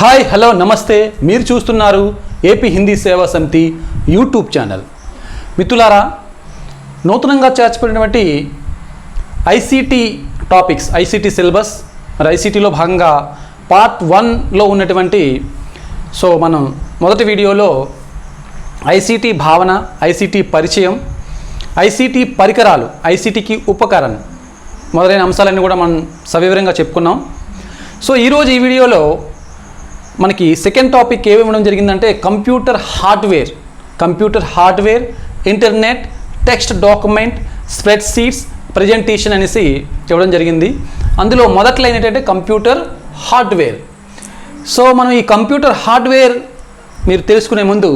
Hi hello నమస్తే మీరు చూస్తున్నారు ఏపీ హిందీ సేవా సమితి యూట్యూబ్ ఛానల్. మిత్రులారా, నూతనంగా చేర్చబడినటువంటి ఐసీటీ టాపిక్స్, ఐసీటీ సిలబస్, మరి ఐసీటీలో భాగంగా పార్ట్ 1లో ఉన్నటువంటి మనం మొదటి వీడియోలో ఐసీటీ భావన, ఐసీటీ పరిచయం, ఐసీటీ పరికరాలు, ఐసీటీకి ఉపకరణం మొదలైన అంశాలన్నీ కూడా మనం సవివరంగా చెప్పుకున్నాం. ఈరోజు ఈ వీడియోలో మనకి సెకండ్ టాపిక్ ఏమి ఇవ్వడం జరిగిందంటే computer hardware, internet, text document, spread sheets, presentation అనేసి ఇవ్వడం జరిగింది. అందులో మొదటి లైన్ ఏంటంటే కంప్యూటర్ హార్డ్వేర్. మనం ఈ కంప్యూటర్ హార్డ్వేర్ మీరు తెలుసుకునే ముందు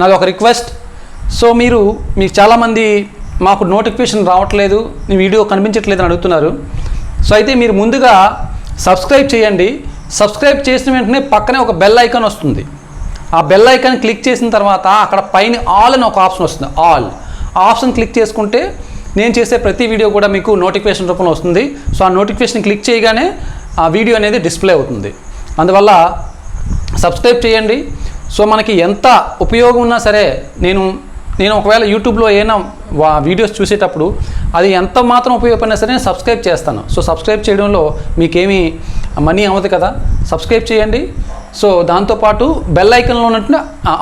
నాది ఒక రిక్వెస్ట్. మీకు చాలామంది మాకు నోటిఫికేషన్ రావట్లేదు, మీ వీడియో కనిపించట్లేదు అని అడుగుతున్నారు. అయితే మీరు ముందుగా సబ్స్క్రైబ్ చేయండి. సబ్స్క్రైబ్ చేసిన వెంటనే పక్కనే ఒక బెల్ ఐకాన్ వస్తుంది. ఆ బెల్ ఐకాన్ క్లిక్ చేసిన తర్వాత అక్కడ పైన ఆల్ అని ఒక ఆప్షన్ వస్తుంది. ఆ ఆప్షన్ క్లిక్ చేసుకుంటే నేను చేసే ప్రతి వీడియో కూడా మీకు నోటిఫికేషన్ రూపంలో వస్తుంది. ఆ నోటిఫికేషన్ క్లిక్ చేయగానే ఆ వీడియో అనేది డిస్ప్లే అవుతుంది. అందువల్ల సబ్స్క్రైబ్ చేయండి. మనకి ఎంత ఉపయోగం ఉన్నా సరే నేను ఒకవేళ యూట్యూబ్లో ఏమైనా వీడియోస్ చూసేటప్పుడు అది ఎంత మాత్రం ఉపయోగపడినా సరే నేను సబ్స్క్రైబ్ చేస్తాను. సబ్స్క్రైబ్ చేయడంలో మీకేమీ మనీ అవ్వదు కదా, సబ్స్క్రైబ్ చేయండి. దాంతోపాటు బెల్ ఐకన్లో ఉన్నట్టు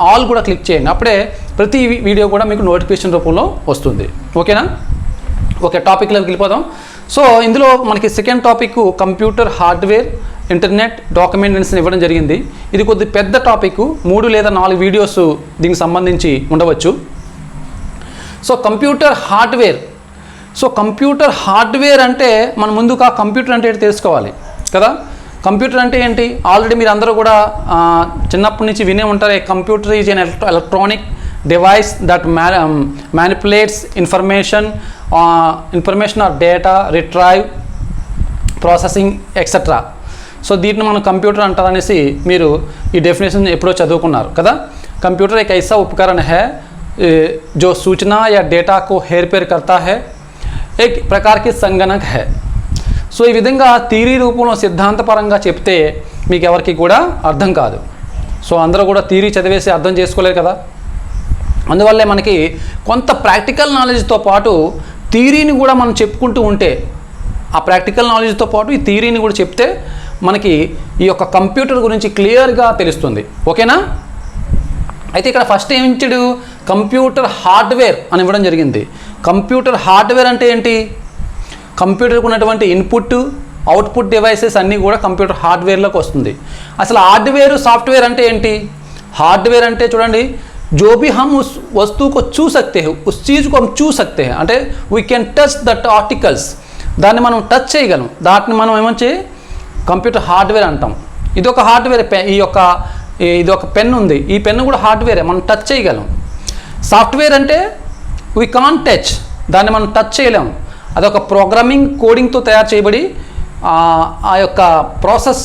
ఆల్ కూడా క్లిక్ చేయండి. అప్పుడే ప్రతి వీడియో కూడా మీకు నోటిఫికేషన్ రూపంలో వస్తుంది. ఓకేనా? ఓకే, టాపిక్లోకి వెళ్ళిపోదాం. ఇందులో మనకి second topic computer hardware, internet, documents ఇవ్వడం జరిగింది. ఇది కొద్ది పెద్ద టాపిక్, 3 లేదా 4 వీడియోస్ దీనికి సంబంధించి ఉండవచ్చు. కంప్యూటర్ హార్డ్వేర్ అంటే మనం ముందుగా కంప్యూటర్ అంటే ఏంటి తెలుసుకోవాలి కదా. కంప్యూటర్ అంటే ఏంటి? ఆల్రెడీ మీరు అందరూ కూడా చిన్నప్పటి నుంచి వినే ఉంటారు. Computer is an electronic device that manipulates information or data, retrieve, processing etcetera. దీంట్లో మనం కంప్యూటర్ అంటారనేసి మీరు ఈ డెఫినేషన్ ఎప్పుడో చదువుకున్నారు కదా. कंप्यूटर एक ऐसा उपकरण है जो सूचना या डेटा को हेरफेर करता है, एक प्रकार की संगणक है. ఈ విధంగా థియరీ రూపంలో సిద్ధాంతపరంగా చెప్తే మీకు ఎవరికి కూడా అర్థం కాదు. అందరూ కూడా థియరీ చదివేసి అర్థం చేసుకోలేరు కదా. అందువల్లే మనకి కొంత ప్రాక్టికల్ నాలెడ్జ్తో పాటు థియరీని కూడా మనం చెప్పుకుంటూ ఉంటే, ఆ ప్రాక్టికల్ నాలెడ్జ్తో పాటు ఈ థియరీని కూడా చెప్తే మనకి ఈ యొక్క కంప్యూటర్ గురించి క్లియర్గా తెలుస్తుంది. ఓకేనా? అయితే ఇక్కడ ఫస్ట్ ఏమి ఇచ్చాడు? కంప్యూటర్ హార్డ్వేర్ అని ఇవ్వడం జరిగింది. కంప్యూటర్ హార్డ్వేర్ అంటే ఏంటి? కంప్యూటర్కి ఉన్నటువంటి ఇన్పుట్, అవుట్పుట్ డివైసెస్ అన్నీ కూడా కంప్యూటర్ హార్డ్వేర్లోకి వస్తుంది. అసలు హార్డ్వేర్, సాఫ్ట్వేర్ అంటే ఏంటి? హార్డ్వేర్ అంటే చూడండి, जो भी हम उस वस्तु को छू सकते हैं, उस चीज़ को हम छू सकते हैं, అంటే we can touch that articles, దాన్ని మనం టచ్ చేయగలం. దాన్ని మనం ఏమంటే కంప్యూటర్ హార్డ్వేర్ అంటాం. ఇదొక హార్డ్వేర్. ఇది ఒక పెన్ ఉంది, ఈ పెన్ను కూడా హార్డ్వేరే, మనం టచ్ చేయగలం. సాఫ్ట్వేర్ అంటే వీ కాన్ టచ్, దాన్ని మనం టచ్ చేయలేము. అదొక ప్రోగ్రామింగ్, కోడింగ్తో తయారు చేయబడి ఆ యొక్క ప్రాసెస్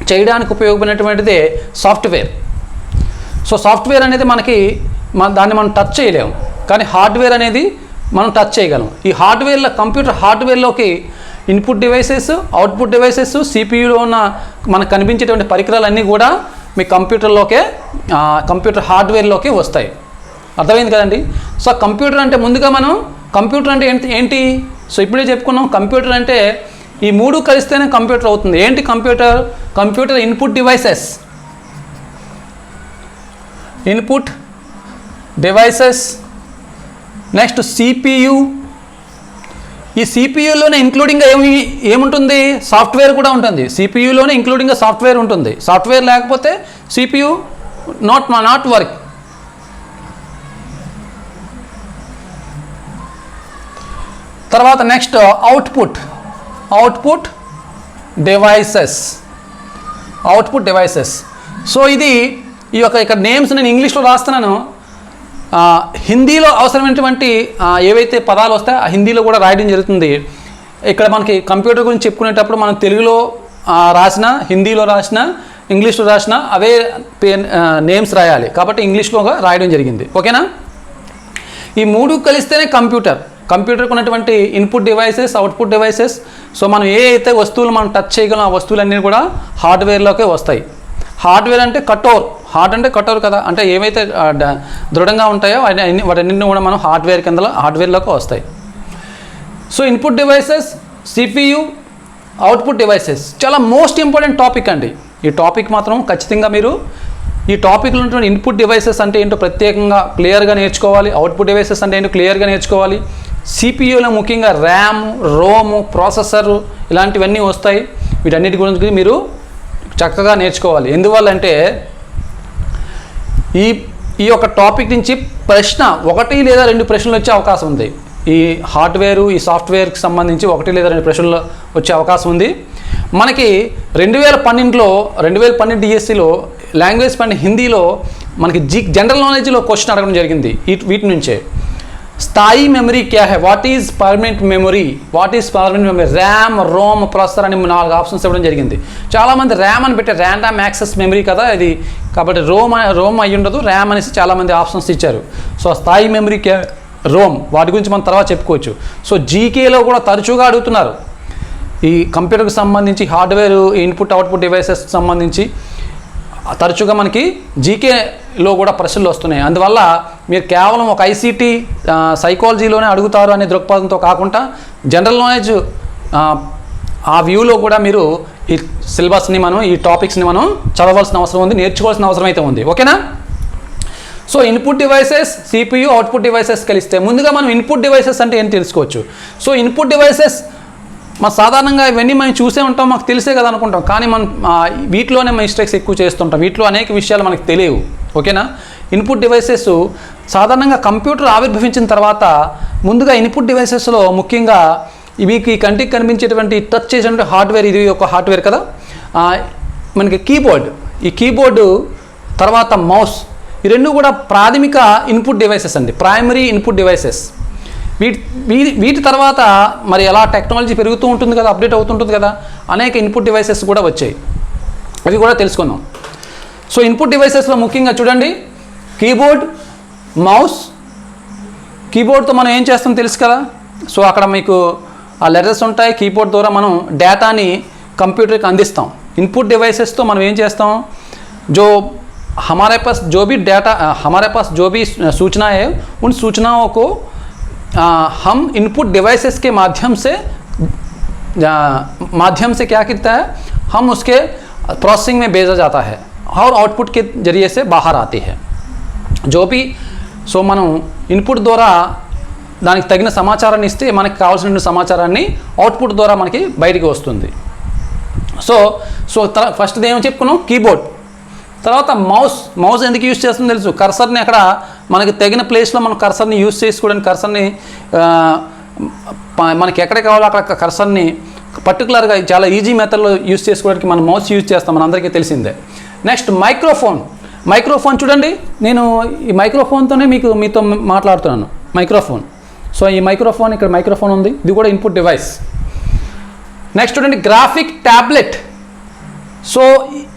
చేయడానికి ఉపయోగపడినటువంటిదే సాఫ్ట్వేర్. సాఫ్ట్వేర్ అనేది దాన్ని మనం టచ్ చేయలేము, కానీ హార్డ్వేర్ అనేది మనం టచ్ చేయగలం. ఈ హార్డ్వేర్లో, కంప్యూటర్ హార్డ్వేర్లోకి ఇన్పుట్ డివైసెస్, అవుట్పుట్ డివైసెస్, సిపియూలో ఉన్న మనకు కనిపించేటువంటి పరికరాలన్నీ కూడా మీ కంప్యూటర్ హార్డ్వేర్లోకి వస్తాయి. అర్థమైంది కదండి. కంప్యూటర్ అంటే ముందుగా మనం కంప్యూటర్ అంటే ఏంటి? ఇప్పుడే చెప్పుకున్నాం, కంప్యూటర్ అంటే ఈ 3 కలిస్తేనే కంప్యూటర్ అవుతుంది. ఏంటి computer? Computer input devices, next CPU. ఈ సిపియూలోనే ఇంక్లూడింగ్గా ఏముంటుంది? సాఫ్ట్వేర్ కూడా ఉంటుంది. సిపియూలోనే ఇంక్లూడింగ్గా సాఫ్ట్వేర్ ఉంటుంది. సాఫ్ట్వేర్ లేకపోతే సిపియు నాట్ వర్క్. తర్వాత నెక్స్ట్ అవుట్పుట్ డివైసెస్. ఇది ఈ యొక్క ఇక్కడ నేమ్స్ నేను ఇంగ్లీష్లో రాస్తున్నాను. హిందీలో అవసరమైనటువంటి ఏవైతే పదాలు వస్తాయో ఆ హిందీలో కూడా రాయడం జరుగుతుంది. ఇక్కడ మనకి కంప్యూటర్ గురించి చెప్పుకునేటప్పుడు మనం తెలుగులో రాసిన, హిందీలో రాసిన, ఇంగ్లీష్లో రాసిన అవే నేమ్స్ రాయాలి. కాబట్టి ఇంగ్లీష్లో రాయడం జరిగింది. ఓకేనా? ఈ 3 కలిస్తేనే కంప్యూటర్. కంప్యూటర్కి ఉన్నటువంటి input devices, output devices. So మనం ఏ అయితే వస్తువులు మనం టచ్ చేయగలం ఆ వస్తువులన్నీ కూడా హార్డ్వేర్లోకే వస్తాయి. హార్డ్వేర్ అంటే కఠోర్, హార్డ్ అంటే కఠోర్ కదా, అంటే ఏవైతే దృఢంగా ఉంటాయో వాటన్నింటినీ కూడా మనం హార్డ్వేర్లోకి వస్తాయి. So input devices, CPU, output devices చాలా మోస్ట్ ఇంపార్టెంట్ టాపిక్ అండి. ఈ టాపిక్ మాత్రం ఖచ్చితంగా మీరు ఈ టాపిక్లో ఉన్నటువంటి ఇన్పుట్ డివైసెస్ అంటే ఏంటో ప్రత్యేకంగా క్లియర్గా నేర్చుకోవాలి. అవుట్పుట్ డివైసెస్ అంటే ఏంటో క్లియర్గా నేర్చుకోవాలి. సిపియూలో ముఖ్యంగా ర్యామ్, రోమ్, ప్రాసెసర్ ఇలాంటివన్నీ వస్తాయి. వీటన్నిటి గురించి మీరు చక్కగా నేర్చుకోవాలి. ఎందువల్లంటే ఈ యొక్క టాపిక్ నుంచి ప్రశ్న 1 లేదా 2 ప్రశ్నలు వచ్చే అవకాశం ఉంది. ఈ హార్డ్వేరు, ఈ సాఫ్ట్వేర్కి సంబంధించి 1 లేదా 2 ప్రశ్నలు వచ్చే అవకాశం ఉంది. మనకి 2012 డిఎస్సిలో లాంగ్వేజ్ అండ్ హిందీలో మనకి జనరల్ నాలెడ్జ్లో క్వశ్చన్ అడగడం జరిగింది. వీటి నుంచే స్థాయి మెమరీ క్యా high, what is permanent memory, RAM, ROM, processor అని 4 ఆప్షన్స్ ఇవ్వడం జరిగింది. చాలామంది ర్యామ్ అని పెట్టే ర్యాండమ్ యాక్సెస్ మెమరీ కదా ఇది, కాబట్టి రోమ్ అయ్యి ఉండదు, ర్యామ్ అనేసి చాలామంది ఆప్షన్స్ ఇచ్చారు. సో స్థాయి మెమరీ క్యా, రోమ్, వాటి గురించి మనం తర్వాత చెప్పుకోవచ్చు. సో జీకేలో కూడా తరచుగా అడుగుతున్నారు ఈ కంప్యూటర్కి సంబంధించి, హార్డ్వేర్, ఇన్పుట్ అవుట్పుట్ డివైసెస్కి సంబంధించి తరచుగా మనకి జీకేలో కూడా ప్రశ్నలు వస్తున్నాయి. అందువల్ల మీరు కేవలం ఒక ఐసీటీ సైకాలజీలోనే అడుగుతారు అనే దృక్పథంతో కాకుండా జనరల్ నాలెడ్జ్ ఆ వ్యూలో కూడా మీరు ఈ సిలబస్ని ఈ టాపిక్స్ని మనం చదవాల్సిన అవసరం ఉంది, నేర్చుకోవాల్సిన అవసరం అయితే ఉంది. ఓకేనా? So input devices, CPU, output devices కలిస్తే ముందుగా మనం ఇన్పుట్ డివైసెస్ అంటే ఏంటి తెలుసుకోవచ్చు. సో ఇన్పుట్ డివైసెస్ సాధారణంగా ఇవన్నీ మనం చూసే ఉంటాం, మాకు తెలిసే కదా అనుకుంటాం, కానీ మనం వీటిలోనే మిస్టేక్స్ ఎక్కువ చేస్తుంటాం. వీటిలో అనేక విషయాలు మనకు తెలియవు. ఓకేనా? ఇన్పుట్ డివైసెస్ సాధారణంగా కంప్యూటర్ ఆవిర్భవించిన తర్వాత ముందుగా ఇన్పుట్ డివైసెస్లో ముఖ్యంగా వీకి కంటికి కనిపించేటువంటి టచ్ చేసినటువంటి హార్డ్వేర్, ఇది ఒక హార్డ్వేర్ కదా, మనకి కీబోర్డ్, ఈ కీబోర్డు తర్వాత మౌస్, ఈ రెండు కూడా ప్రాథమిక ఇన్పుట్ డివైసెస్ అండి, ప్రైమరీ ఇన్పుట్ డివైసెస్. వీటి తర్వాత మరి ఎలా టెక్నాలజీ పెరుగుతూ ఉంటుంది కదా, అప్డేట్ అవుతుంటుంది కదా, అనేక ఇన్పుట్ డివైసెస్ కూడా వచ్చాయి, అవి కూడా తెలుసుకుందాం. సో ఇన్పుట్ డివైసెస్లో ముఖ్యంగా చూడండి కీబోర్డ్, మౌస్. కీబోర్డ్తో మనం ఏం చేస్తాం తెలుసు కదా. సో అక్కడ మీకు ఆ లెటర్స్ ఉంటాయి, కీబోర్డ్ ద్వారా మనం డేటాని కంప్యూటర్కి అందిస్తాం. ఇన్పుట్ డివైసెస్తో మనం ఏం చేస్తాం, हमारे पास जो भी सूचना है उन सूचनाओं को हम इनपुट डिवाइसेस के माध्यम से क्या करता है, हम उसके प्रोसेसिंग में भेजा जाता है और आउटपुट के जरिए से बाहर आती है. जो भी సో మనం ఇన్పుట్ ద్వారా దానికి తగిన సమాచారాన్ని ఇస్తే మనకి కావాల్సిన సమాచారాన్ని అవుట్పుట్ ద్వారా మనకి బయటికి వస్తుంది. సో ఫస్ట్ ఏమో చెప్పుకున్నాం కీబోర్డ్. తర్వాత మౌస్ ఎందుకు యూజ్ చేస్తుందో తెలుసు. కర్సర్ని అక్కడ మనకి తగిన ప్లేస్లో మనం కర్సర్ని యూజ్ చేసుకోవడానికి, కర్సర్ని మనకి ఎక్కడ కావాలో అక్కడ కర్సర్ని పర్టికులర్గా చాలా ఈజీ మెథడ్లో యూజ్ చేసుకోవడానికి మనం మౌస్ యూజ్ చేస్తాం, మనందరికీ తెలిసిందే. నెక్స్ట్ మైక్రోఫోన్ చూడండి, నేను ఈ మైక్రోఫోన్తోనే మీతో మాట్లాడుతున్నాను, మైక్రోఫోన్. సో ఈ మైక్రోఫోన్, ఇక్కడ మైక్రోఫోన్ ఉంది, ఇది కూడా ఇన్పుట్ డివైస్. నెక్స్ట్ చూడండి గ్రాఫిక్ ట్యాబ్లెట్. సో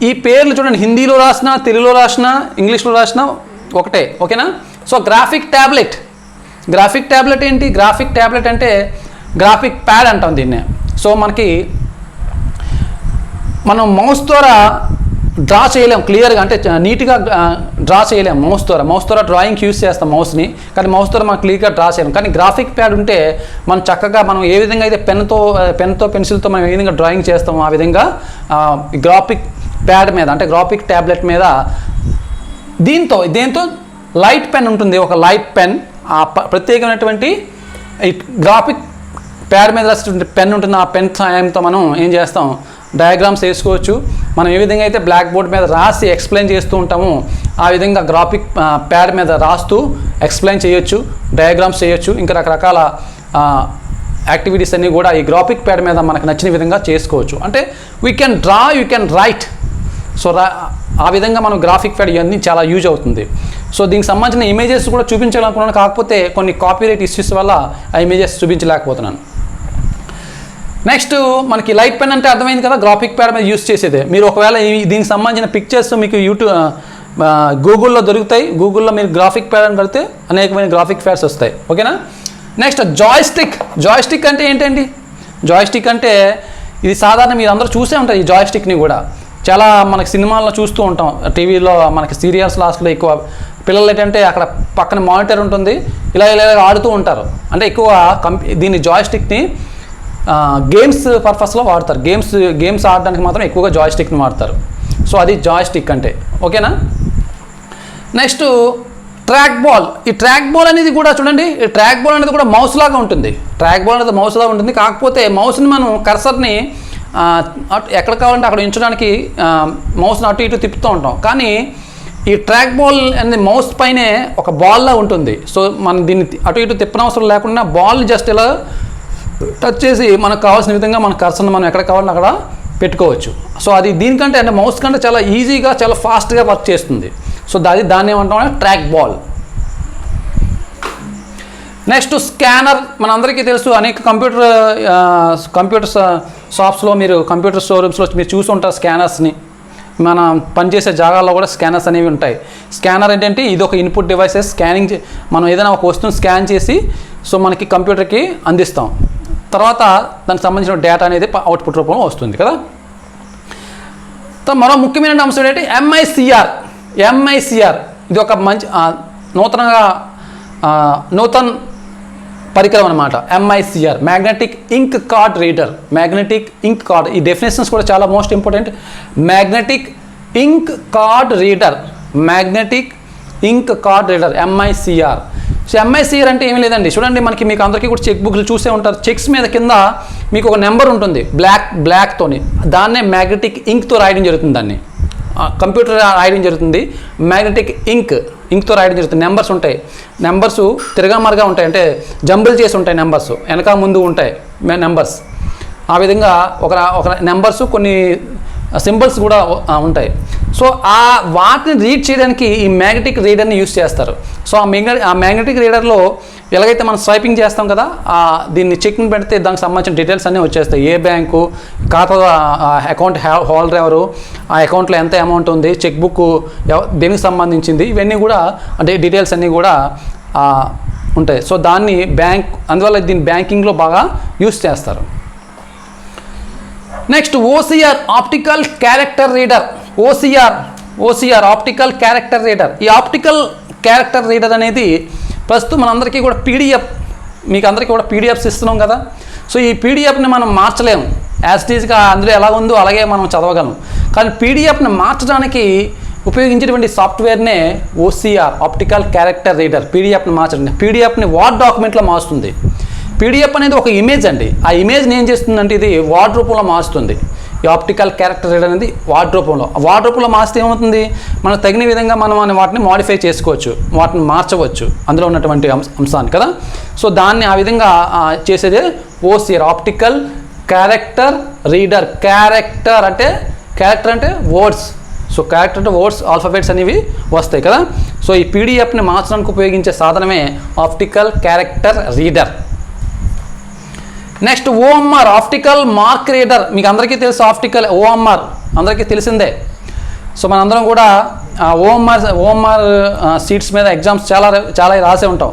ఈ పేర్లు చూడండి, హిందీలో రాసినా, తెలుగులో రాసినా, ఇంగ్లీష్లో రాసినా ఒకటే. ఓకేనా? సో గ్రాఫిక్ ట్యాబ్లెట్ ఏంటి? గ్రాఫిక్ ట్యాబ్లెట్ అంటే గ్రాఫిక్ ప్యాడ్ అంటాం దీన్నే. సో మనం మౌస్ ద్వారా డ్రా చేయలేం క్లియర్గా, అంటే నీట్గా డ్రా చేయలేం మౌస్ ద్వారా డ్రాయింగ్కి యూస్ చేస్తాం మౌస్ని, కానీ మౌస్ ద్వారా మనం క్లియర్గా డ్రా చేయలేం. కానీ గ్రాఫిక్ ప్యాడ్ ఉంటే మనం చక్కగా మనం ఏ విధంగా అయితే పెన్తో పెన్సిల్తో మనం ఏ విధంగా డ్రాయింగ్ చేస్తామో ఆ విధంగా గ్రాఫిక్ ప్యాడ్ మీద, అంటే గ్రాఫిక్ ట్యాబ్లెట్ మీద దీంతో లైట్ పెన్ ఉంటుంది, ఒక లైట్ పెన్, ఆ ప్రత్యేకమైనటువంటి ఈ గ్రాఫిక్ ప్యాడ్ మీద రాసేటువంటి పెన్ ఉంటుంది. ఆ పెన్ సాయంతో మనం ఏం చేస్తాం, డయాగ్రామ్స్ వేసుకోవచ్చు. మనం ఏ విధంగా అయితే బ్లాక్ బోర్డ్ మీద రాసి ఎక్స్ప్లెయిన్ చేస్తూ ఉంటామో ఆ విధంగా గ్రాఫిక్ ప్యాడ్ మీద రాస్తూ ఎక్స్ప్లెయిన్ చేయొచ్చు, డయాగ్రామ్స్ చేయొచ్చు, ఇంకా రకరకాల యాక్టివిటీస్ అన్నీ కూడా ఈ గ్రాఫిక్ ప్యాడ్ మీద మనకు నచ్చిన విధంగా చేసుకోవచ్చు. అంటే we can draw, you can write. So ఆ విధంగా మనం గ్రాఫిక్ ప్యాడ్ ఇవన్నీ చాలా యూజ్ అవుతుంది. సో దీనికి సంబంధించిన ఇమేజెస్ కూడా చూపించాలనుకున్నాను, కాకపోతే కొన్ని కాపీరైట్ ఇష్యూస్ వల్ల ఆ ఇమేజెస్ చూపించలేకపోతున్నాను. నెక్స్ట్ మనకి లైట్ పెన్ అంటే అర్థమైంది కదా, గ్రాఫిక్ ప్యాడ్ మీద యూస్ చేసేదే. మీరు ఒకవేళ దీనికి సంబంధించిన పిక్చర్స్ మీకు గూగుల్లో దొరుకుతాయి. గూగుల్లో మీరు గ్రాఫిక్ ప్యాడ్ అని కడితే అనేకమైన గ్రాఫిక్ ప్యాడ్స్ వస్తాయి. ఓకేనా? నెక్స్ట్ జాయ్స్టిక్ అంటే ఏంటండి? జాయ్స్టిక్ అంటే ఇది సాధారణ మీరు అందరూ చూసే ఉంటారు ఈ జాయ్స్టిక్ని కూడా. చాలా మనకి సినిమాల్లో చూస్తూ ఉంటాం, టీవీలో మనకి సీరియల్స్ లాస్ట్లో ఎక్కువ పిల్లలు ఏంటంటే అక్కడ పక్కన మానిటర్ ఉంటుంది, ఇలా ఆడుతూ ఉంటారు. అంటే ఎక్కువ దీన్ని జాయ్స్టిక్ని గేమ్స్ పర్పస్లో వాడతారు. గేమ్స్ ఆడడానికి మాత్రం ఎక్కువగా జాయ్స్టిక్ని వాడతారు. సో అది జాయ్స్టిక్ అంటే, ఓకేనా. Next track ball. ఈ ట్రాక్ బాల్ అనేది కూడా చూడండి, ఈ ట్రాక్ బాల్ అనేది కూడా మౌస్ లాగా ఉంటుంది. కాకపోతే మౌస్ని మనం కర్సర్ని ఎక్కడ కావాలంటే అక్కడ ఉంచడానికి మౌస్ని అటు ఇటు తిప్పుతూ ఉంటాం. కానీ ఈ ట్రాక్ బాల్ అనేది మౌస్ పైనే ఒక బాల్లా ఉంటుంది. సో మనం దీన్ని అటు ఇటు తిప్పనవసరం లేకుండా బాల్ జస్ట్ ఇలా టచ్ చేసి మనకు కావాల్సిన విధంగా మన కర్సర్ని మనం ఎక్కడ కావాలంటే అక్కడ పెట్టుకోవచ్చు. సో అది దీనికంటే అంటే మౌస్ కంటే చాలా ఈజీగా చాలా ఫాస్ట్గా వర్క్ చేస్తుంది. సో దాన్ని ఏమంటాం ట్రాక్ బాల్. Next scanner. మనందరికీ తెలుసు, అనేక కంప్యూటర్ షాప్స్లో మీరు కంప్యూటర్ షోరూమ్స్లో మీరు చూసి ఉంటారు స్కానర్స్ని. మన పనిచేసే జాగాల్లో కూడా స్కానర్స్ అనేవి ఉంటాయి. స్కానర్ ఏంటంటే ఇది ఒక ఇన్పుట్ డివైసెస్. స్కానింగ్ మనం ఏదైనా ఒక వస్తువుని స్కాన్ చేసి సో మనకి కంప్యూటర్కి అందిస్తాం. తర్వాత దానికి సంబంధించిన డేటా అనేది అవుట్పుట్ రూపంలో వస్తుంది కదా. మరో ముఖ్యమైన అంశం ఏంటంటే ఎంఐసిఆర్. ఇది ఒక మంచి నూతన పరికరం అనమాట. MICR, magnetic ink card reader. ఈ డెఫినేషన్స్ కూడా చాలా most important. Magnetic ink card reader, MICR. So MICR అంటే ఏమీ లేదండి, చూడండి మీకు అందరికీ కూడా చెక్ బుక్లు చూసే ఉంటారు. చెక్స్ మీద కింద మీకు ఒక నెంబర్ ఉంటుంది బ్లాక్తోని, దాన్నే మ్యాగ్నెటిక్ ఇంక్తో రాయడం జరుగుతుంది. దాన్ని కంప్యూటర్ రాయడం జరుగుతుంది. మ్యాగ్నెటిక్ ఇంక్తో రాయడం జరుగుతుంది. నెంబర్స్ ఉంటాయి, నెంబర్స్ తిరగామరగా ఉంటాయి, అంటే జంబుల్ చేసి ఉంటాయి నెంబర్స్, వెనక ముందు ఉంటాయి నెంబర్స్. ఆ విధంగా ఒక నెంబర్స్ కొన్ని సింబల్స్ కూడా ఉంటాయి. సో వాటిని రీడ్ చేయడానికి ఈ మ్యాగ్నెటిక్ రీడర్ని యూస్ చేస్తారు. సో ఆ మ్యాగ్నెటిక్ రీడర్లో ఎలాగైతే మనం స్వైపింగ్ చేస్తాం కదా, దీన్ని చెక్ని పెడితే దానికి సంబంధించిన డీటెయిల్స్ అన్నీ వచ్చేస్తాయి. ఏ బ్యాంకు, ఖాతా అకౌంట్ హోల్డర్ ఎవరు, ఆ అకౌంట్లో ఎంత అమౌంట్ ఉంది, చెక్ బుక్ దేనికి సంబంధించింది, ఇవన్నీ కూడా అంటే డీటెయిల్స్ అన్నీ కూడా ఉంటాయి. సో అందువల్ల దీన్ని బ్యాంకింగ్లో బాగా యూస్ చేస్తారు. Next OCR, optical character reader. OCR optical character reader. ఈ ఆప్టికల్ క్యారెక్టర్ రీడర్ అనేది ప్రస్తుతం మనందరికీ కూడా మీకు అందరికీ కూడా పీడిఎఫ్స్ ఇస్తున్నాం కదా. సో ఈ పీడిఎఫ్ని మనం మార్చలేము, యాజ్ ఇట్ ఈజ్గా అందులో ఎలా ఉందో అలాగే మనం చదవగలం. కానీ పీడిఎఫ్ని మార్చడానికి ఉపయోగించేటువంటి సాఫ్ట్వేర్నే ఓసిఆర్, ఆప్టికల్ క్యారెక్టర్ రీడర్. పీడిఎఫ్ని మార్చండి, పీడిఎఫ్ని వర్డ్ డాక్యుమెంట్లో మారుస్తుంది. పీడిఎఫ్ అనేది ఒక ఇమేజ్ అండి. ఆ ఇమేజ్ని ఏం చేస్తుందంటే ఇది వర్డ్ రూపంలో మారుస్తుంది. ఈ ఆప్టికల్ క్యారెక్టర్ రీడర్ అనేది వర్డ్ రూపంలో మారిస్తే ఏమవుతుంది, మనకు తగిన విధంగా మనం వాటిని మాడిఫై చేసుకోవచ్చు, వాటిని మార్చవచ్చు అందులో ఉన్నటువంటి అంశాన్ని కదా. సో దాన్ని ఆ విధంగా చేసేదే OCR, optical character reader. Character అంటే వర్డ్స్. సో క్యారెక్టర్ అంటే వర్డ్స్, ఆల్ఫాబెట్స్ అనేవి వస్తాయి కదా. సో ఈ పీడిఎఫ్ని మార్చడానికి ఉపయోగించే సాధనమే optical character reader. Next OMR, optical mark reader. మీకు అందరికీ తెలుసు ఓఎంఆర్ అందరికీ తెలిసిందే. సో మనందరం కూడా ఓఎంఆర్ సీట్స్ మీద ఎగ్జామ్స్ చాలా రాసే ఉంటాం.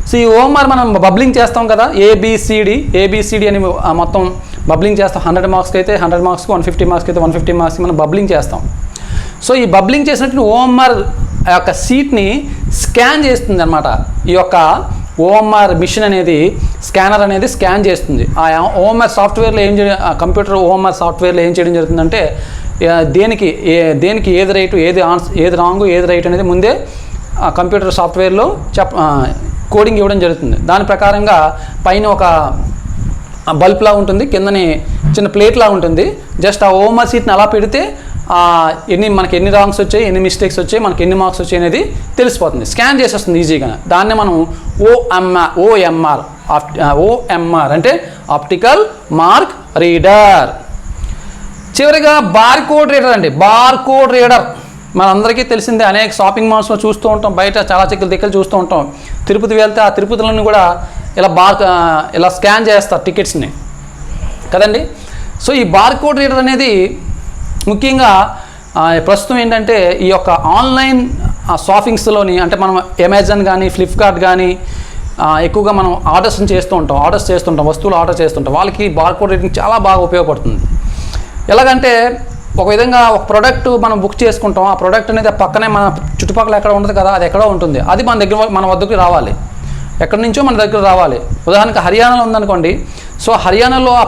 సో ఈ ఓఎంఆర్ మనం బబ్లింగ్ చేస్తాం కదా, ఏబిసిడి అని మొత్తం బబ్లింగ్ చేస్తాం. 100 మార్క్స్కి అయితే 100 మార్క్స్కి, 150 మార్క్స్కి అయితే 150 మార్క్స్కి మనం బబ్లింగ్ చేస్తాం. సో ఈ బబ్లింగ్ చేసినట్టు ఓఎంఆర్ యొక్క సీట్ని స్కాన్ చేస్తుంది అనమాట. ఈ యొక్క ఓఎంఆర్ మిషన్ అనేది, స్కానర్ అనేది స్కాన్ చేస్తుంది. ఆ ఓఎంఆర్ సాఫ్ట్వేర్లో కంప్యూటర్ ఓఎంఆర్ సాఫ్ట్వేర్లో ఏం చేయడం జరుగుతుందంటే దేనికి ఏది రైట్, ఏది రాంగ్, ఏది రైట్ అనేది ముందే కంప్యూటర్ సాఫ్ట్వేర్లో కోడింగ్ ఇవ్వడం జరుగుతుంది. దాని ప్రకారంగా పైన ఒక బల్బ్లా ఉంటుంది, కిందని చిన్న ప్లేట్లా ఉంటుంది. జస్ట్ ఆ ఓఎంఆర్ సీట్ని అలా పెడితే మనకి ఎన్ని రాంగ్స్ వచ్చాయి, ఎన్ని మిస్టేక్స్ వచ్చాయి, మనకి ఎన్ని మార్క్స్ వచ్చాయి అనేది తెలిసిపోతుంది, స్కాన్ చేసేస్తుంది ఈజీగా. దాన్నే మనం ఓఎంఆర్ అంటే ఆప్టికల్ మార్క్ రీడర్. చివరిగా బార్కోడ్ రీడర్ అండి. బార్కోడ్ రీడర్ మనందరికీ తెలిసిందే, అనేక షాపింగ్ మాల్స్లో చూస్తూ ఉంటాం, బయట చాలా దగ్గర చూస్తూ ఉంటాం. తిరుపతి వెళ్తే ఆ తిరుపతిలోని కూడా ఇలా స్కాన్ చేస్తారు టికెట్స్ని కదండి. సో ఈ బార్కోడ్ రీడర్ అనేది ముఖ్యంగా ప్రస్తుతం ఏంటంటే ఈ యొక్క ఆన్లైన్ షాపింగ్స్లోని, అంటే మనం అమెజాన్ కానీ, ఫ్లిప్కార్ట్ కానీ, ఎక్కువగా మనం ఆర్డర్స్ చేస్తుంటాం, వస్తువులు ఆర్డర్ చేస్తుంటాం, వాళ్ళకి బార్కోడ్ రీడింగ్ చాలా బాగా ఉపయోగపడుతుంది. ఎలాగంటే ఒక విధంగా ఒక ప్రోడక్ట్ మనం బుక్ చేసుకుంటాం, ఆ ప్రోడక్ట్ అనేది పక్కనే మన చుట్టుపక్కల ఎక్కడ ఉండదు కదా, అది ఎక్కడో ఉంటుంది, అది మన వద్దకు రావాలి, ఎక్కడి నుంచో మన దగ్గర రావాలి. ఉదాహరణకి హర్యానాలో ఉందనుకోండి, సో హర్యానాలో ఆ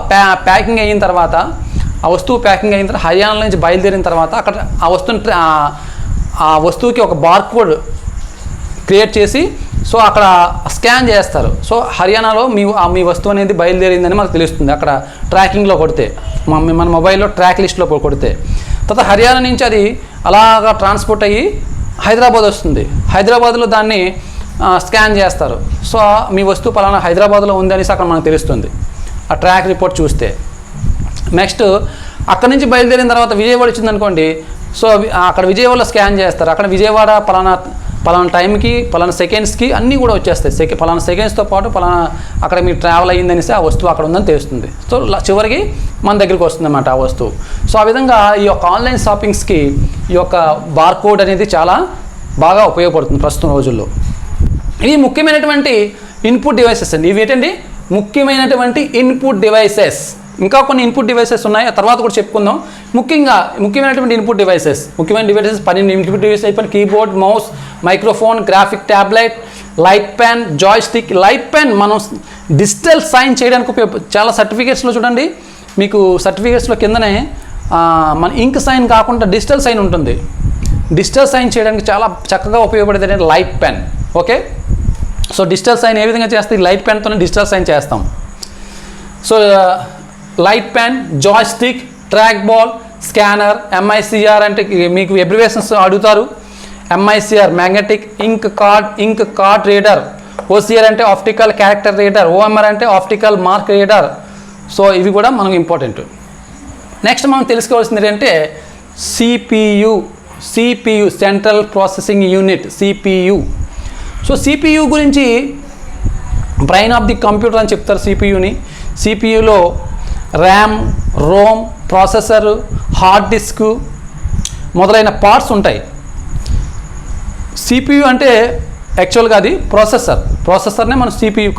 ప్యాకింగ్ అయిన తర్వాత, ఆ వస్తువు ప్యాకింగ్ అయిన తర్వాత హర్యానా నుంచి బయలుదేరిన తర్వాత అక్కడ ఆ వస్తువుకి ఒక బార్కోడ్ క్రియేట్ చేసి సో అక్కడ స్కాన్ చేస్తారు. సో హర్యానాలో మీ వస్తువు అనేది బయలుదేరిందని మనకు తెలుస్తుంది అక్కడ ట్రాకింగ్లో కొడితే, మన మొబైల్లో ట్రాక్ లిస్ట్లో కొడితే. తర్వాత హర్యానా నుంచి అది అలాగా ట్రాన్స్పోర్ట్ అయ్యి హైదరాబాద్ వస్తుంది, హైదరాబాద్లో దాన్ని స్కాన్ చేస్తారు. సో మీ వస్తువు పలానా హైదరాబాద్లో ఉంది అనేసి అక్కడ మనకు తెలుస్తుంది ఆ ట్రాక్ రిపోర్ట్ చూస్తే. నెక్స్ట్ అక్కడ నుంచి బయలుదేరిన తర్వాత విజయవాడ వచ్చిందనుకోండి, సో అక్కడ విజయవాడలో స్కాన్ చేస్తారు, అక్కడ విజయవాడ పలానా టైంకి పలానా సెకండ్స్కి అన్నీ కూడా వచ్చేస్తాయి. పలానా సెకండ్స్తో పాటు అక్కడ మీరు ట్రావెల్ అయ్యిందనేసి ఆ వస్తువు అక్కడ ఉందని తెలుస్తుంది. సో చివరికి మన దగ్గరికి వస్తుంది అన్నమాట ఆ వస్తువు. సో ఆ విధంగా ఈ యొక్క ఆన్లైన్ షాపింగ్స్కి ఈ యొక్క బార్కోడ్ అనేది చాలా బాగా ఉపయోగపడుతుంది ప్రస్తుతం రోజుల్లో. ఇవి ముఖ్యమైనటువంటి ఇన్పుట్ డివైసెస్ అండి. ఇవి ఏంటండి ముఖ్యమైనటువంటి ఇన్పుట్ డివైసెస్. ఇంకా కొన్ని ఇన్పుట్ డివైసెస్ ఉన్నాయి, ఆ తర్వాత కూడా చెప్పుకుందాం. ముఖ్యమైనటువంటి ఇన్పుట్ డివైసెస్ 12 ఇన్పుట్ డివైసెస్ అయిపోయిన keyboard, mouse, microphone, graphic tablet, light pen, joystick. Light pen మనం డిజిటల్ సైన్ చేయడానికి చాలా సర్టిఫికేట్స్లో చూడండి, మీకు సర్టిఫికేట్స్లో కిందనే మన ఇంక్ సైన్ కాకుండా డిజిటల్ సైన్ ఉంటుంది. డిజిటల్ సైన్ చేయడానికి చాలా చక్కగా ఉపయోగపడేది light pen. Okay, so digital sign ఏ విధంగా చేస్తే లైట్ పెన్తోనే డిజిటల్ సైన్ చేస్తాం. So light pen, joystick, track ball, scanner, MICR అంటే మీకు అబ్రివేషన్స్ అడుగుతారు. MICR magnetic ink card reader, OCR అంటే ఆప్టికల్ క్యారెక్టర్ రీడర్, OMR అంటే ఆప్టికల్ మార్క్ రీడర్. సో ఇవి కూడా మనకు ఇంపార్టెంట్. నెక్స్ట్ మనం తెలుసుకోవాల్సింది ఏంటంటే CPU central processing unit, CPU. So CPU గురించి బ్రెయిన్ ఆఫ్ ది కంప్యూటర్ అని చెప్తారు CPUని. CPUలో RAM, ROM, processor, hard disk మొదలైన పార్ట్స్ ఉంటాయి. CPU అంటే యాక్చువల్గా అది ప్రాసెసర్నే మనం CPU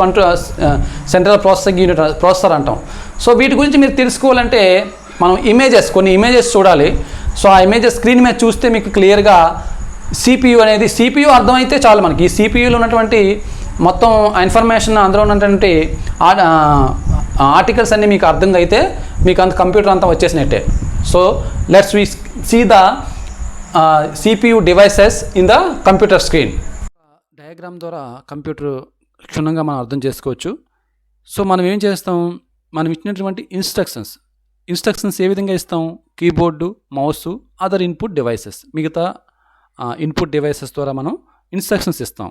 central processing unit processor అంటాం. సో వీటి గురించి మీరు తెలుసుకోవాలంటే మనం కొన్ని ఇమేజెస్ చూడాలి. సో ఆ ఇమేజెస్ స్క్రీన్ మీద చూస్తే మీకు క్లియర్గా CPU అర్థమైతే చాలు మనకి. ఈ CPUలో ఉన్నటువంటి మొత్తం ఇన్ఫర్మేషన్, అందులో ఉన్నటువంటి ఆర్టికల్స్ అన్నీ మీకు అర్థం అయితే మీకు అంత కంప్యూటర్ అంతా వచ్చేసినట్టే. So let's we see the CPU devices in the computer screen. Diagram ద్వారా కంప్యూటర్ క్షుణ్ణంగా మనం అర్థం చేసుకోవచ్చు. సో మనం ఏం చేస్తాం, మనం ఇచ్చినటువంటి ఇన్స్ట్రక్షన్స్ ఏ విధంగా ఇస్తాం, keyboard, mouse, other input devices, మిగతా ఇన్పుట్ డివైసెస్ ద్వారా మనం ఇన్స్ట్రక్షన్స్ ఇస్తాం.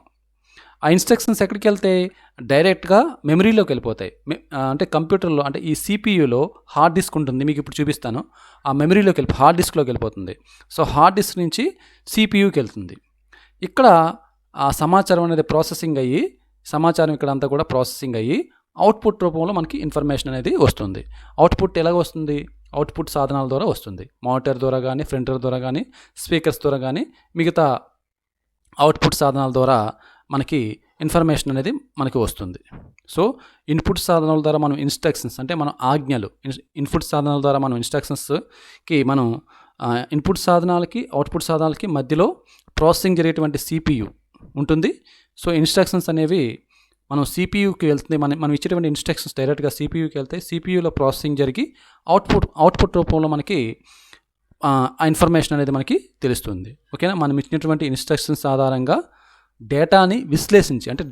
ఆ ఇన్స్ట్రక్షన్స్ ఎక్కడికి వెళ్తాయి, డైరెక్ట్గా మెమరీలోకి వెళ్ళిపోతాయి. అంటే కంప్యూటర్లో అంటే ఈ CPUలో హార్డ్ డిస్క్ ఉంటుంది, మీకు ఇప్పుడు చూపిస్తాను. ఆ మెమరీలోకి హార్డ్ డిస్క్లోకి వెళ్ళిపోతుంది. సో హార్డ్ డిస్క్ నుంచి CPUకి వెళ్తుంది. ఇక్కడ ఆ సమాచారం అనేది సమాచారం ఇక్కడ అంతా కూడా ప్రాసెసింగ్ అయ్యి అవుట్పుట్ రూపంలో మనకి ఇన్ఫర్మేషన్ అనేది వస్తుంది. అవుట్పుట్ ఎలాగ వస్తుంది, అవుట్పుట్ సాధనాల ద్వారా వస్తుంది. మానిటర్ ద్వారా కానీ, ప్రింటర్ ద్వారా కానీ, స్పీకర్స్ ద్వారా కానీ, మిగతా అవుట్పుట్ సాధనాల ద్వారా మనకి ఇన్ఫర్మేషన్ అనేది మనకి వస్తుంది. సో ఇన్పుట్ సాధనాల ద్వారా మనం ఇన్స్ట్రక్షన్స్ అంటే మనం ఆజ్ఞలు, ఇన్పుట్ సాధనాల ద్వారా మనం ఇన్స్ట్రక్షన్స్కి మనం ఇన్పుట్ సాధనాలకి అవుట్పుట్ సాధనాలకి మధ్యలో ప్రాసెసింగ్ జరిగేటువంటి CPU ఉంటుంది. సో ఇన్స్ట్రక్షన్స్ అనేవి మనం CPUకి వెళ్తుంది. మనం ఇచ్చేటువంటి ఇన్స్ట్రక్షన్స్ డైరెక్ట్గా CPUకి వెళ్తాయి. CPUలో ప్రాసెసింగ్ జరిగి అవుట్పుట్ రూపంలో మనకి ఆ ఇన్ఫర్మేషన్ అనేది మనకి తెలుస్తుంది. ఓకేనా, మనం ఇచ్చినటువంటి ఇన్స్ట్రక్షన్స్ ఆధారంగా డేటాని విశ్లేషించి, అంటే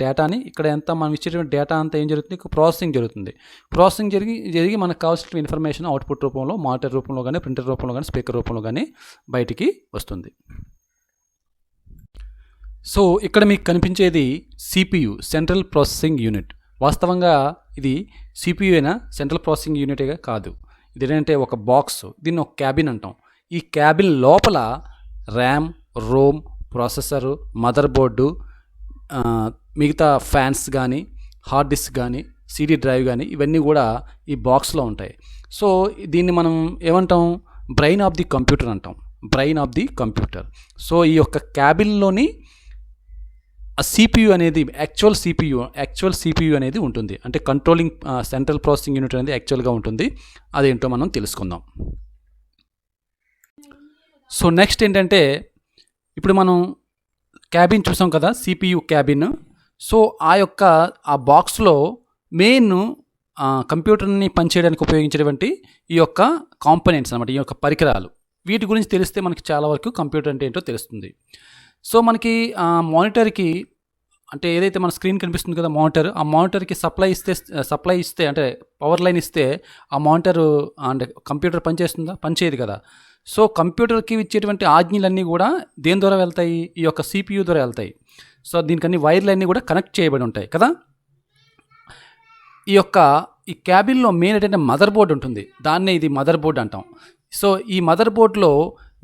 ఇక్కడ మనం ఇచ్చేటువంటి డేటా అంతా ఏం జరుగుతుంది, ప్రాసెసింగ్ జరుగుతుంది. ప్రాసెసింగ్ జరిగి మనకు కావాల్సిన ఇన్ఫర్మేషన్ అవుట్పుట్ రూపంలో, మానిటర్ రూపంలో కానీ, ప్రింటర్ రూపంలో కానీ, స్పీకర్ రూపంలో కానీ బయటికి వస్తుంది. సో ఇక్కడ మీకు కనిపించేది CPU సెంట్రల్ ప్రాసెసింగ్ యూనిట్. వాస్తవంగా ఇది CPU అయినా సెంట్రల్ ప్రాసెసింగ్ యూనిట్గా కాదు. ఇది ఏంటంటే ఒక బాక్స్, దీన్ని ఒక క్యాబిన్ అంటాం. ఈ క్యాబిన్ లోపల RAM, Rome, processor, mother board, మిగతా ఫ్యాన్స్ కానీ, హార్డ్ డిస్క్ కానీ, CD డ్రైవ్ కానీ ఇవన్నీ కూడా ఈ బాక్స్లో ఉంటాయి. సో దీన్ని మనం ఏమంటాం, బ్రెయిన్ ఆఫ్ ది కంప్యూటర్ అంటాం. సో ఈ యొక్క క్యాబిన్లోని ఆ సిపియు అనేది యాక్చువల్ సిపియు అనేది ఉంటుంది. అంటే కంట్రోలింగ్ సెంట్రల్ ప్రాసెసింగ్ యూనిట్ అనేది యాక్చువల్గా ఉంటుంది. అదేంటో మనం తెలుసుకుందాం. సో నెక్స్ట్ ఏంటంటే, ఇప్పుడు మనం క్యాబిన్ చూసాం కదా, సిపియు క్యాబిన్. సో ఆ బాక్స్లో మెయిన్ కంప్యూటర్ని పనిచేయడానికి ఉపయోగించేటువంటి ఈ యొక్క కాంపోనెంట్స్ అనమాట, ఈ యొక్క పరికరాలు. వీటి గురించి తెలిస్తే మనకి చాలా వరకు కంప్యూటర్ అంటే ఏంటో తెలుస్తుంది. సో మనకి మానిటర్కి, అంటే ఏదైతే మన స్క్రీన్ కనిపిస్తుంది కదా మానిటర్, ఆ మానిటర్కి సప్లై ఇస్తే అంటే పవర్ లైన్ ఇస్తే ఆ మానిటర్ అంటే కంప్యూటర్ పనిచేస్తుందా? పనిచేయదు కదా. సో కంప్యూటర్కి ఇచ్చేటువంటి ఆజ్ఞలన్నీ కూడా దేని ద్వారా వెళ్తాయి? ఈ యొక్క సిపియు ద్వారా వెళ్తాయి. సో దీనికన్నీ వైర్లన్నీ కూడా కనెక్ట్ చేయబడి ఉంటాయి కదా. ఈ క్యాబిన్లో మెయిన్ ఏంటంటే మదర్ బోర్డ్ ఉంటుంది. దాన్నే ఇది మదర్ బోర్డ్ అంటాం. సో ఈ మదర్ బోర్డ్లో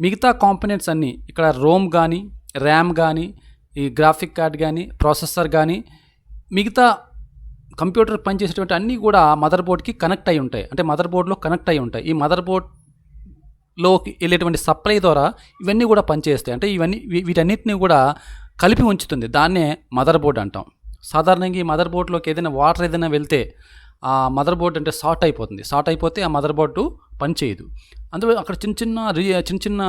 మిగతా కాంపోనెంట్స్ అన్నీ, ఇక్కడ రోమ్ కానీ, ర్యామ్ కానీ, ఈ గ్రాఫిక్ కార్డ్ కానీ, ప్రాసెసర్ కానీ, మిగతా కంప్యూటర్ పనిచేసేటువంటి అన్నీ కూడా మదర్ బోర్డ్కి కనెక్ట్ అయి ఉంటాయి. అంటే మదర్ బోర్డ్లో కనెక్ట్ అయి ఉంటాయి. ఈ మదర్ బోర్డ్లోకి వెళ్ళేటువంటి సప్లై ద్వారా ఇవన్నీ కూడా పనిచేస్తాయి. అంటే వీటన్నిటిని కూడా కలిపి ఉంచుతుంది. దాన్నే మదర్ బోర్డ్ అంటాం. సాధారణంగా ఈ మదర్ బోర్డ్లోకి ఏదైనా వాటర్ ఏదైనా వెళ్తే ఆ మదర్ బోర్డ్ అంటే షార్ట్ అయిపోతే ఆ మదర్ బోర్డు పనిచేయదు. అందులో అక్కడ చిన్న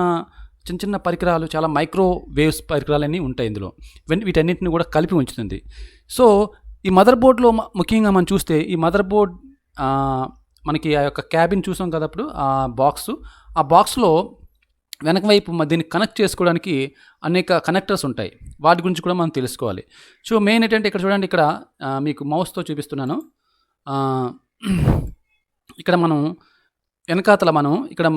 చిన్న పరికరాలు, చాలా మైక్రో వేవ్స్ పరికరాలన్నీ ఉంటాయి ఇందులో. వీటన్నిటిని కూడా కలిపి ఉంచుతుంది. సో ఈ మదర్ బోర్డ్లో ముఖ్యంగా మనం చూస్తే, ఈ మదర్ బోర్డ్ మనకి ఆ యొక్క క్యాబిన్ చూసాం కదా అప్పుడు, ఆ బాక్స్లో వెనక వైపు దీన్ని కనెక్ట్ చేసుకోవడానికి అనేక కనెక్టర్స్ ఉంటాయి. వాటి గురించి కూడా మనం తెలుసుకోవాలి. సో మెయిన్ ఏంటంటే, ఇక్కడ చూడండి, ఇక్కడ మీకు మౌస్తో చూపిస్తున్నాను. ఇక్కడ మనం వెనకాతల ఇక్కడ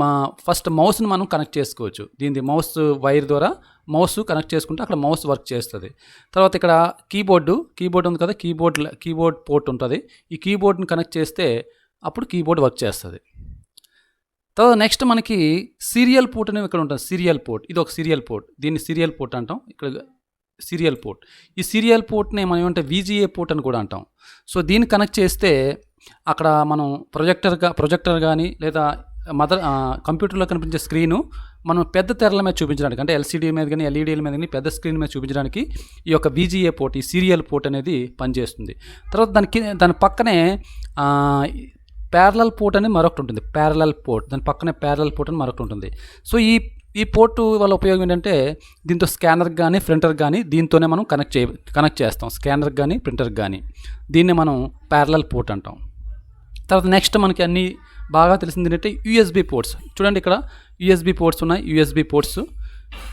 ఫస్ట్ మౌస్ని మనం కనెక్ట్ చేసుకోవచ్చు. దీని మౌస్ వైర్ ద్వారా మౌస్ కనెక్ట్ చేసుకుంటే అక్కడ మౌస్ వర్క్ చేస్తుంది. తర్వాత ఇక్కడ కీబోర్డ్ ఉంది కదా, కీబోర్డ్ పోర్ట్ ఉంటుంది. ఈ కీబోర్డ్ని కనెక్ట్ చేస్తే అప్పుడు కీబోర్డ్ వర్క్ చేస్తుంది. తర్వాత నెక్స్ట్ మనకి సీరియల్ పోర్ట్ అనేవి ఇక్కడ ఉంటుంది. సీరియల్ పోర్ట్, ఇది ఒక సీరియల్ పోర్ట్. దీన్ని సీరియల్ పోర్ట్ అంటాం. ఇక్కడ సీరియల్ పోర్ట్, ఈ సీరియల్ పోర్ట్ని మనం ఏమంటే VGA పోర్ట్ అని కూడా అంటాం. సో దీన్ని కనెక్ట్ చేస్తే అక్కడ మనం ప్రొజెక్టర్ కానీ లేదా కంప్యూటర్లో కనిపించే స్క్రీను మనం పెద్ద తెరల మీద చూపించడానికి, అంటే LCD మీద కానీ LEDల మీద కానీ పెద్ద స్క్రీన్ మీద చూపించడానికి ఈ యొక్క VGA పోర్ట్, ఈ సీరియల్ పోర్ట్ అనేది పనిచేస్తుంది. తర్వాత దాని పక్కనే ప్యారలల్ పోర్ట్ అనేది మరొకటి ఉంటుంది. దాని పక్కనే ప్యారలల్ పోర్ట్ అని మరొకటి ఉంటుంది. సో ఈ పోర్టు వల్ల ఉపయోగం ఏంటంటే, దీంతో స్కానర్ కానీ ప్రింటర్ కానీ దీంతోనే మనం కనెక్ట్ చేస్తాం. స్కానర్ కానీ ప్రింటర్ కానీ దీన్నే మనం ప్యారలల్ పోర్ట్ అంటాం. తర్వాత నెక్స్ట్ మనకి అన్నీ బాగా తెలిసింది ఏంటంటే USB పోర్ట్స్. చూడండి, ఇక్కడ USB పోర్ట్స్ ఉన్నాయి. USB పోర్ట్స్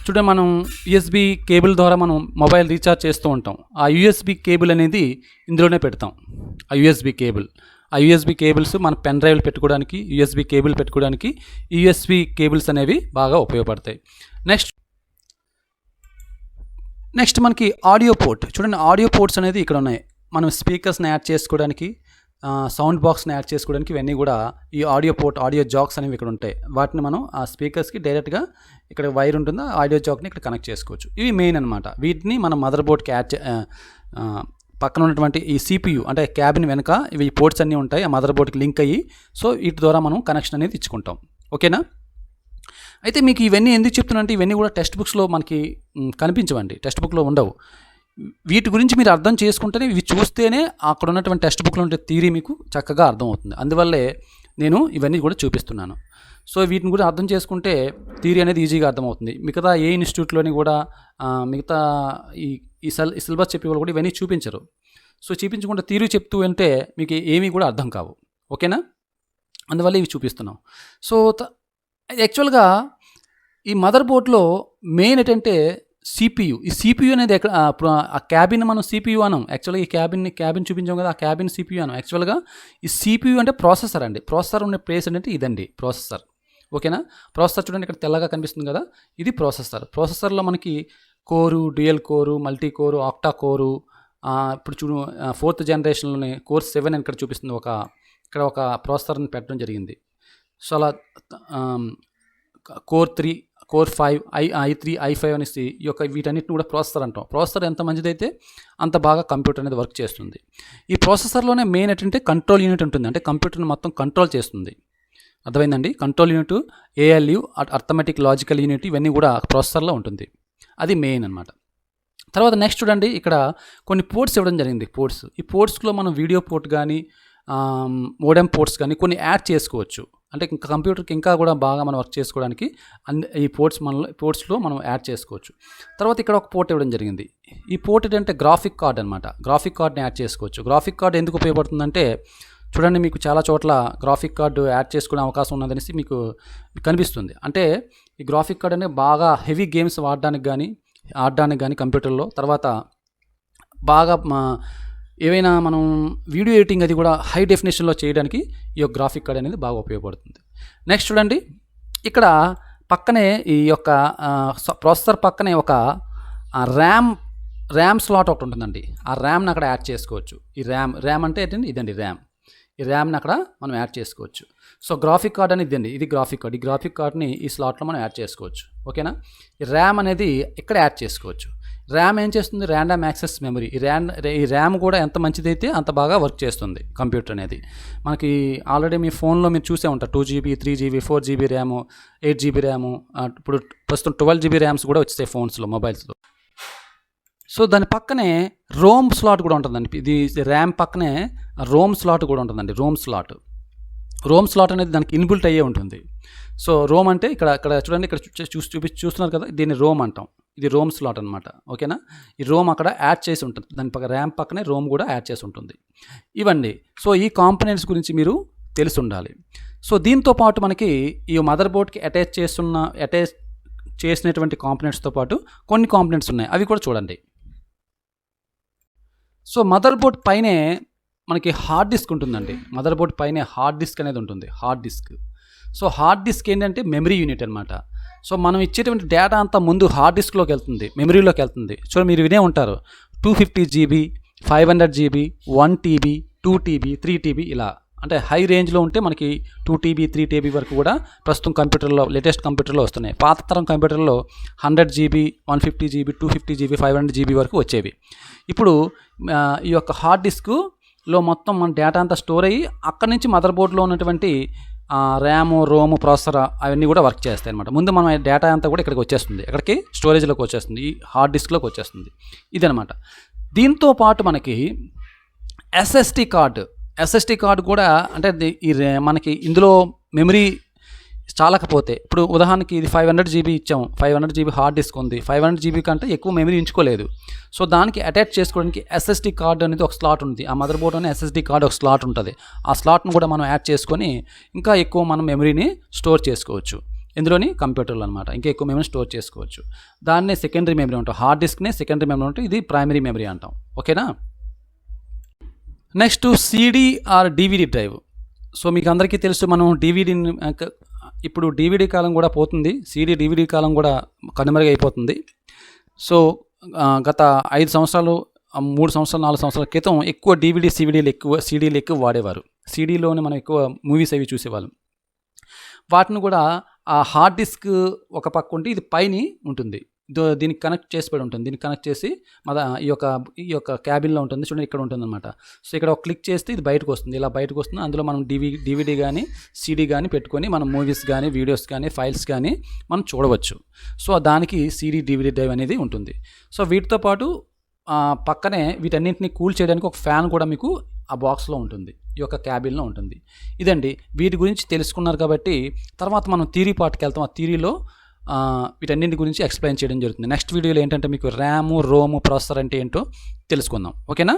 చూడండి, మనం USB కేబుల్ ద్వారా మనం మొబైల్ రీఛార్జ్ చేస్తూ ఉంటాం. ఆ USB కేబుల్ అనేది ఇందులోనే పెడతాం. ఆ USB కేబుల్స్ మన పెన్ డ్రైవ్లు పెట్టుకోవడానికి, USB కేబుల్ పెట్టుకోవడానికి USB కేబుల్స్ అనేవి బాగా ఉపయోగపడతాయి. నెక్స్ట్ మనకి ఆడియో పోర్ట్. చూడండి, ఆడియో పోర్ట్స్ అనేది ఇక్కడ ఉన్నాయి. మనం స్పీకర్స్ని యాడ్ చేసుకోవడానికి, సౌండ్ బాక్స్ని యాడ్ చేసుకోవడానికి ఇవన్నీ కూడా ఈ ఆడియో జాక్స్ అనేవి ఇక్కడ ఉంటాయి. వాటిని మనం ఆ స్పీకర్స్కి డైరెక్ట్గా ఇక్కడ వైర్ ఉంటుందో ఆడియో జాక్ని ఇక్కడ కనెక్ట్ చేసుకోవచ్చు. ఇవి మెయిన్ అనమాట. వీటిని మనం మదర్ బోర్డ్కి పక్కన ఉన్నటువంటి ఈ CPU అంటే క్యాబిన్ వెనుక ఇవి పోర్ట్స్ అన్నీ ఉంటాయి. ఆ మదర్ బోర్డ్కి లింక్ అయ్యి, సో వీటి ద్వారా మనం కనెక్షన్ అనేది ఇచ్చుకుంటాం. ఓకేనా? అయితే మీకు ఇవన్నీ ఎందుకు చెప్తున్నానంటే, ఇవన్నీ కూడా టెక్స్ట్ బుక్స్లో మనకి కనిపించవండి, టెక్స్ట్ బుక్లో ఉండవు. వీటి గురించి మీరు అర్థం చేసుకుంటేనే, ఇవి చూస్తేనే అక్కడ ఉన్నటువంటి టెక్స్ట్ బుక్లో ఉండే థియరీ మీకు చక్కగా అర్థమవుతుంది. అందువల్లే నేను ఇవన్నీ కూడా చూపిస్తున్నాను. సో వీటిని కూడా అర్థం చేసుకుంటే థియరీ అనేది ఈజీగా అర్థమవుతుంది. మిగతా ఏ ఇన్స్టిట్యూట్లోని కూడా మిగతా ఈ సిలబస్ చెప్పే వాళ్ళు కూడా ఇవన్నీ చూపించరు. సో చూపించకుండా థియరీ చెప్తూ అంటే మీకు ఏమీ కూడా అర్థం కావు. ఓకేనా? అందువల్ల ఇవి చూపిస్తున్నాం. సో యాక్చువల్గా ఈ మదర్ బోర్డ్లో మెయిన్ ఏంటంటే CPU. ఈ CPU అనేది ఎక్కడ, ఆ క్యాబిన్ మనం CPU అనం. యాక్చువల్గా ఈ క్యాబిన్ చూపించాం కదా, ఆ క్యాబిన్ CPU అనం. యాక్చువల్గా ఈ CPU అంటే ప్రాసెసర్ అండి. ప్రాసెసర్ ఉండే ప్లేస్ అంటే ఇదండి ప్రాసెసర్. ఓకేనా? ప్రాసెసర్ చూడండి, ఇక్కడ తెల్లగా కనిపిస్తుంది కదా, ఇది ప్రాసెసర్లో మనకి కోరు, డ్యూయల్ కోరు, మల్టీ కోరు, ఆక్టా కోరు, ఇప్పుడు చూడు 4th జనరేషన్లోనే కోర్ 7 అని ఇక్కడ చూపిస్తుంది. ఇక్కడ ఒక ప్రాసెసర్ని పెట్టడం జరిగింది. సో అలా కోర్ 3, కోర్ 5, i3, i5 అనేసి ఈ యొక్క వీటన్నిటిని కూడా ప్రాసెసర్ అంటాం. ప్రాసెసర్ ఎంత మంచిదైతే అంత బాగా కంప్యూటర్ అనేది వర్క్ చేస్తుంది. ఈ ప్రాసెసర్లోనే మెయిన్ ఏంటంటే కంట్రోల్ యూనిట్ ఉంటుంది. అంటే కంప్యూటర్ని మొత్తం కంట్రోల్ చేస్తుంది. అర్థమైందండి? Control unit, ALU, arithmetic logical unit, ఇవన్నీ కూడా ప్రాసెసర్లో ఉంటుంది. అది మెయిన్ అనమాట. తర్వాత నెక్స్ట్ చూడండి, ఇక్కడ కొన్ని పోర్ట్స్ ఇవ్వడం జరిగింది. ఈ పోర్ట్స్లో మనం వీడియో పోర్ట్ కానీ మోడెమ్ పోర్ట్స్ కానీ కొన్ని యాడ్ చేసుకోవచ్చు. అంటే ఇంకా కంప్యూటర్కి ఇంకా కూడా బాగా మనం వర్క్ చేసుకోవడానికి ఈ పోర్ట్స్లో మనం యాడ్ చేసుకోవచ్చు. తర్వాత ఇక్కడ ఒక పోర్ట్ ఇవ్వడం జరిగింది. ఈ పోర్ట్ ఏంటంటే గ్రాఫిక్ కార్డ్ అనమాట. గ్రాఫిక్ కార్డ్ని యాడ్ చేసుకోవచ్చు. గ్రాఫిక్ కార్డ్ ఎందుకు ఉపయోగపడుతుందంటే చూడండి, మీకు చాలా చోట్ల గ్రాఫిక్ కార్డు యాడ్ చేసుకునే అవకాశం ఉన్నదనేసి మీకు కనిపిస్తుంది. అంటే ఈ గ్రాఫిక్ కార్డ్ అనేది బాగా హెవీ గేమ్స్ ఆడడానికి కానీ కంప్యూటర్లో, తర్వాత బాగా ఏవైనా మనం వీడియో ఎడిటింగ్ అది కూడా హై డెఫినేషన్లో చేయడానికి ఈ యొక్క గ్రాఫిక్ కార్డ్ అనేది బాగా ఉపయోగపడుతుంది. నెక్స్ట్ చూడండి, ఇక్కడ పక్కనే ఈ యొక్క ప్రాసెసర్ పక్కనే ఒక ర్యామ్ స్లాట్ ఒకటి ఉంటుందండి. ఆ ర్యామ్ని అక్కడ యాడ్ చేసుకోవచ్చు. ఈ ర్యామ్ అంటే ఏంటండి, ఇదండి ర్యామ్. ఈ ర్యామ్ని అక్కడ మనం యాడ్ చేసుకోవచ్చు. సో గ్రాఫిక్ కార్డ్ అనేది ఇదండి, ఇది గ్రాఫిక్ కార్డ్. ఈ గ్రాఫిక్ కార్డ్ని ఈ స్లాట్లో మనం యాడ్ చేసుకోవచ్చు. ఓకేనా. ఈ ర్యామ్ అనేది ఇక్కడ యాడ్ చేసుకోవచ్చు. ర్యామ్ ఏం చేస్తుంది, ర్యాండమ్ యాక్సెస్ మెమరీ. ఈ ర్యామ్ కూడా ఎంత మంచిదైతే అంత బాగా వర్క్ చేస్తుంది కంప్యూటర్ అనేది. మనకి ఆల్రెడీ మీ ఫోన్లో మీరు చూసే ఉంటారు 2GB 3GB 4GB RAM, 8GB RAM, ఇప్పుడు ప్రస్తుతం 12GB ర్యామ్స్ కూడా వచ్చాయి ఫోన్స్లో, మొబైల్స్లో. సో దాని పక్కనే రోమ్ స్లాట్ కూడా ఉంటుందండి. ఇది ర్యామ్ పక్కనే రోమ్ స్లాట్ కూడా ఉంటుందండి. రోమ్ స్లాట్ అనేది దానికి ఇన్బిల్ట్ అయ్యే ఉంటుంది. సో రోమ్ అంటే ఇక్కడ చూడండి, ఇక్కడ చూస్తున్నారు కదా, దీన్ని రోమ్ అంటాం. ఇది రోమ్ స్లాట్ అనమాట. ఓకేనా. ఈ రోమ్ అక్కడ యాడ్ చేసి ఉంటుంది. దాని ర్యామ్ పక్కనే రోమ్ కూడా యాడ్ చేసి ఉంటుంది. ఇవన్నీ. సో ఈ కాంపోనెంట్స్ గురించి మీరు తెలిసి ఉండాలి. సో దీంతో పాటు మనకి ఈ మదర్ బోర్డ్కి అటాచ్ చేసినటువంటి కాంపోనెంట్స్తో పాటు కొన్ని కాంపోనెంట్స్ ఉన్నాయి, అవి కూడా చూడండి. సో మదర్ బోర్డ్ పైనే మనకి హార్డ్ డిస్క్ ఉంటుందండి. మదర్ బోర్డ్ పైనే హార్డ్ డిస్క్ అనేది ఉంటుంది. సో హార్డ్ డిస్క్ ఏంటంటే మెమరీ యూనిట్ అనమాట. సో మనం ఇచ్చేటువంటి డేటా అంతా ముందు హార్డ్ డిస్క్లోకి వెళ్తుంది, మెమరీలోకి వెళ్తుంది. సో మీరు వినే ఉంటారు 250GB 500GB 1TB 2TB 3TB ఇలా. అంటే హై రేంజ్లో ఉంటే మనకి 2TB 3TB వరకు కూడా ప్రస్తుతం లేటెస్ట్ కంప్యూటర్లో వస్తున్నాయి. పాత తరం కంప్యూటర్లో 100GB 150GB 250GB 500GB వరకు వచ్చేవి. ఇప్పుడు ఈ యొక్క హార్డ్ డిస్క్లో మొత్తం మన డేటా అంతా స్టోర్ అయ్యి అక్కడి నుంచి మదర్ బోర్డ్లో ఉన్నటువంటి ర్యాము, రోము, ప్రాసెసర్ అవన్నీ కూడా వర్క్ చేస్తాయి అనమాట. ముందు మనం డేటా అంతా కూడా ఇక్కడికి వచ్చేస్తుంది, ఎక్కడికి స్టోరేజ్లోకి వచ్చేస్తుంది, ఈ హార్డ్ డిస్క్లోకి వచ్చేస్తుంది. ఇదనమాట. దీంతో పాటు మనకి ఎస్ఎస్డి కార్డు కూడా, అంటే మనకి ఇందులో మెమరీ చాలకపోతే, ఇప్పుడు ఉదాహరణకి ఇది 500GB ఇచ్చాము, 500GB హార్డ్ డిస్క్ ఉంది, 500GB కంటే ఎక్కువ మెమరీ ఉంచుకోలేదు. సో దానికి అటాచ్ చేసుకోవడానికి ఎస్ఎస్డి కార్డ్ అనేది ఒక స్లాట్ ఉంది. ఆ మదర్ బోర్డ్లోనే ఎస్ఎస్డి కార్డ్ ఒక స్లాట్ ఉంటుంది. ఆ స్లాట్ను కూడా మనం యాడ్ చేసుకొని ఇంకా ఎక్కువ మనం మెమరీని స్టోర్ చేసుకోవచ్చు. ఇందులోని కంప్యూటర్లో అనమాట ఇంకా ఎక్కువ మెమరీ స్టోర్ చేసుకోవచ్చు. దాన్నే సెకండరీ మెమరీ అంటాం. హార్డ్ డిస్క్నే సెకండరీ మెమరీ ఉంటుంది, ఇది ప్రైమరీ మెమరీ అంటాం. ఓకేనా. Next CD or DVD drive. So మీకు అందరికీ తెలుసు, మనం ఇప్పుడు DVD కాలం కూడా పోతుంది, DVD కాలం కూడా కనుమరుగైపోతుంది. సో గత 5 సంవత్సరాలు 3 సంవత్సరాలు 4 సంవత్సరాల క్రితం ఎక్కువ CDలు ఎక్కువ వాడేవారు. CDలోనే మనం ఎక్కువ మూవీస్ అవి చూసేవాళ్ళం. వాటిని కూడా ఆ హార్డ్ డిస్క్ ఒక పక్క ఉంటే ఇది పైన ఉంటుంది, దీనికి కనెక్ట్ చేసి పడి ఉంటుంది. దీనికి కనెక్ట్ చేసి ఈ యొక్క క్యాబిన్లో ఉంటుంది. చూడండి ఇక్కడ ఉంటుంది అనమాట. సో ఇక్కడ ఒక క్లిక్ చేస్తే ఇది బయటకు వస్తుంది, ఇలా బయటకు వస్తుంది. అందులో మనం DVD కానీ CD కానీ పెట్టుకొని మనం మూవీస్ కానీ వీడియోస్ కానీ ఫైల్స్ కానీ మనం చూడవచ్చు. సో దానికి CD DVD డ్రైవ్ అనేది ఉంటుంది. సో వీటితో పాటు పక్కనే వీటన్నింటినీ కూల్ చేయడానికి ఒక ఫ్యాన్ కూడా మీకు ఆ బాక్స్లో ఉంటుంది, ఈ యొక్క క్యాబిన్లో ఉంటుంది. ఇదండి, వీటి గురించి తెలుసుకున్నారు కాబట్టి తర్వాత మనం థియరీ పార్ట్కి వెళ్తాం. ఆ థియరీలో వీటన్నింటి గురించి ఎక్స్ప్లెయిన్ చేయడం జరుగుతుంది. నెక్స్ట్ వీడియోలో ఏంటంటే మీకు ర్యాము, రోము, ప్రాసెసర్ అంటే ఏంటో తెలుసుకుందాం. ఓకేనా.